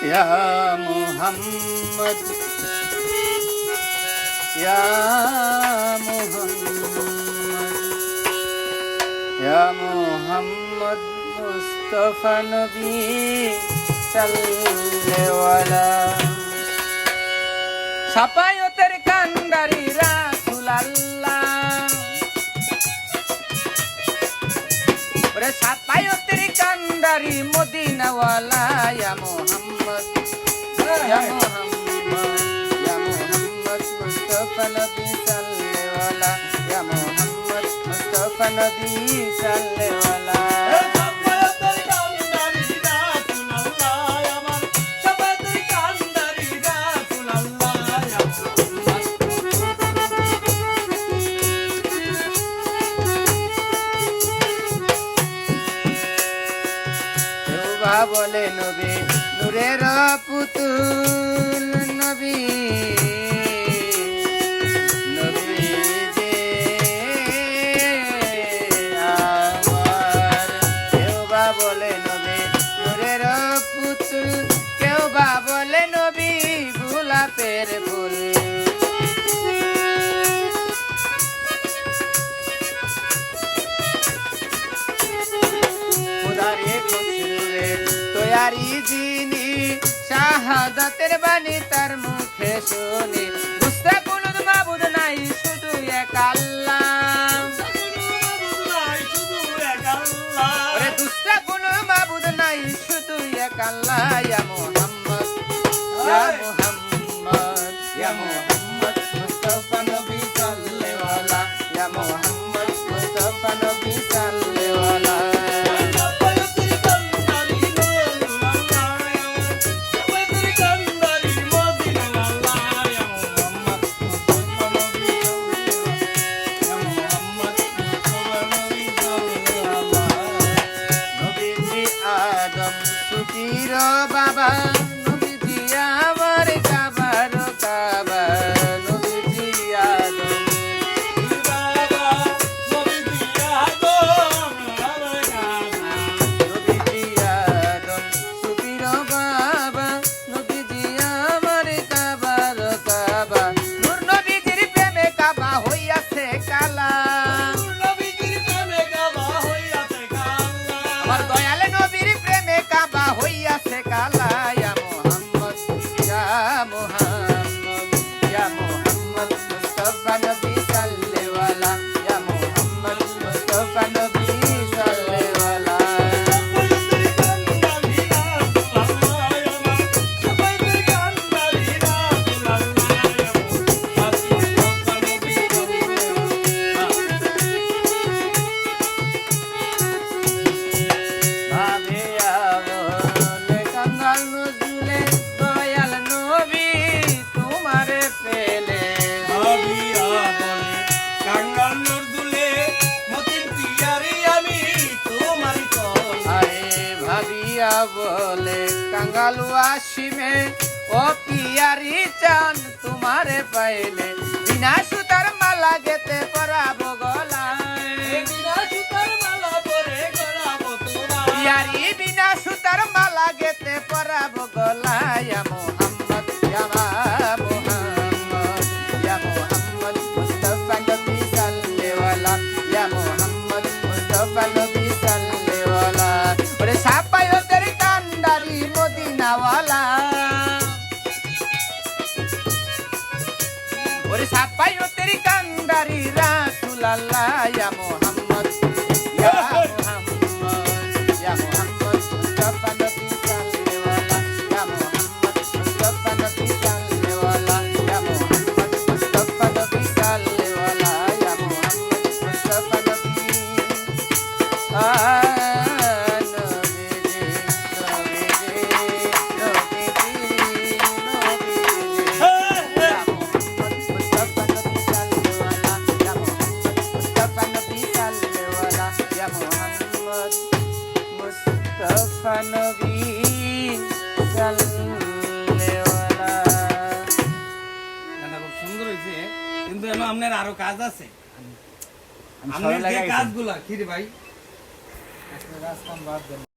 ইয়া মুহাম্মদ ইয়া মুহাম্মদ ইয়া মুহাম্মদ মুস্তাফা নবী সাল্লাল্লাহু আলাইহি সাফায়াতের কান্ডারি রাসূলুল্লাহ ওরে সাফায়াতের কান্ডারি মদিনাওয়ালা ইয়া মুহাম্মদ ইয়া মুহাম্মদ ইয়া মুহাম্মদ মুস্তাফা নবী সাল্লাল্লাহু আলাইহি ইয়া মুহাম্মদ মুস্তাফা নবী সাল্লাল্লাহু আলাইহি বলে নবী নূরের পুতুল নবী নবী যে আমার কেউ বা বলে নবী নূরের পুতুল কেউ বা বলে নবী গোলাপের ফুল তৈয়ারি যিনি শাহাদাতের বাণী তার মুখে শুনি দুসরা কোনো মাবুদ নাই শুধু এক আল্লাহ ওরে দুসরা কোনো মাবুদ নাই শুধু এক আল্লাহ ইয়া মুহাম্মদ ইয়া মুহাম্মদ ইয়া মুহাম্মদ মুস্তাফা নবী সাল্লাল্লাহু আলাইহি ইয়া মুহাম্মদ মুস্তাফা নবী সাল্লাল্লাহু আলাইহি বাবা নবীজি আমার কাবার কাবা নবীজি আদম বাবা নবীজি আদম নবীজি আদম সুবীর বাবা নবীজি আমার কাবার কাবা নূর নবীজির প্রেমে কাবা হইয়াছে কালা নূর নবীজির প্রেমে কাবা হইয়াছে কালা আমার দয়ালে নবীর প্রেমে কাবা হইয়াছে কালা ইয়া মুহাম্মদ ইয়া মুহাম্মদ ইয়া মুহাম্মদ মুস্তাফা নবী সাল্লাল্লাহু আলাইহি ইয়া মুহাম্মদ মুস্তাফা নবী সাল্লাল্লাহু বলে কাঙ্গালু আসিমে ও পিয়ারি চান তোমারে পাইলে বিনা সুতার মালা গেতে পরাবো গলায় বিনা সুতার মালা পরে গলাবো তোমার পিয়ারি বিনা সুতার মালা গেতে পরাবো গলায় ইয়া মুহাম্মদ ইয়া মুহাম্মদ ইয়া মুহাম্মদ মুস্তাফা নবী সাল্লাল্লাহু আলাইহি ইয়া মুহাম্মদ মুস্তাফা নবী সাল্লাল্লাহু আলাইহি ওরে সাফায়াতের কান্ডারি মদিনাওয়ালা ওরে সাফায়াতের কান্ডারি রাসূলুল্লাহ ইয়া মুহাম্মদ ইয়া মুহাম্মদ ইয়া মুহাম্মদ মুস্তাফা নবী সাল্লাল্লাহু আলাইহি ইয়া মুহাম্মদ মুস্তাফা নবী সাল্লাল্লাহু আলাইহি ইয়া মুহাম্মদ মুস্তাফা নবী সাল্লাল্লাহু আলাইহি ইয়া মুহাম্মদ মুস্তাফা নবী মুস্তাফা নবী গানটা খুব সুন্দর হয়েছে, কিন্তু এমন আপনার আরো কাজ আছে। আপনার যে কাজগুলা কি রে ভাই, আজকে কাজ কাম বাদ দেন